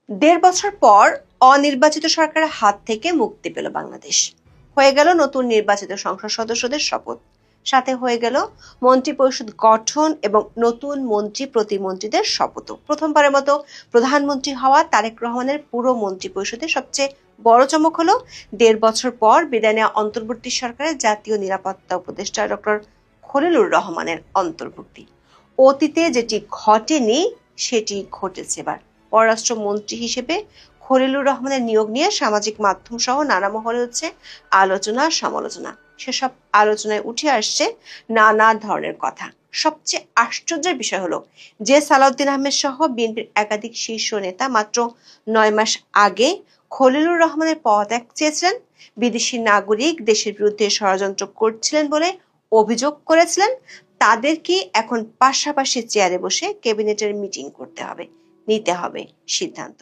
দেড় বছর পর অনির্বাচিত সরকারের হাত থেকে মুক্তি পেল বাংলাদেশ। হয়ে গেল নতুন নির্বাচিত সংসদ সদস্যদের শপথ, সাথে হয়ে গেল মন্ত্রিপরিষদ গঠন এবং নতুন মন্ত্রী প্রতিমন্ত্রীদের শপথও। প্রথমবারের মতো প্রধানমন্ত্রী হওয়া তারেক রহমানের পুরো মন্ত্রিপরিষদের সবচেয়ে বড় চমক হলো দেড় বছর পর বিদায় নেওয়া অন্তর্বর্তী সরকারের জাতীয় নিরাপত্তা উপদেষ্টা ডক্টর খলিলুর রহমানের অন্তর্ভুক্তি। অতীতে যেটি ঘটেনি সেটি ঘটেছে এবার। পররাষ্ট্রমন্ত্রী হিসেবে খলিলুর রহমানের নিয়োগ নিয়ে সামাজিক মাধ্যম সহ নানা মহলে হচ্ছে আলোচনা সমালোচনা। সেসব আলোচনায় উঠে আসছে নানা ধরনের কথা। সবচেয়ে আশ্চর্যের বিষয় হলো যে সালাউদ্দিন আহমেদ সহ বিএনপির একাধিক শীর্ষ নেতা মাত্র 9 মাস আগে খলিলুর রহমানের পদত্যাগ চেয়েছিলেন, বিদেশি নাগরিক দেশের বিরুদ্ধে ষড়যন্ত্র করছিলেন বলে অভিযোগ করেছিলেন, তাদেরকে এখন পাশাপাশি চেয়ারে বসে ক্যাবিনেটের মিটিং করতে হবে, নিতে হবে সিদ্ধান্ত।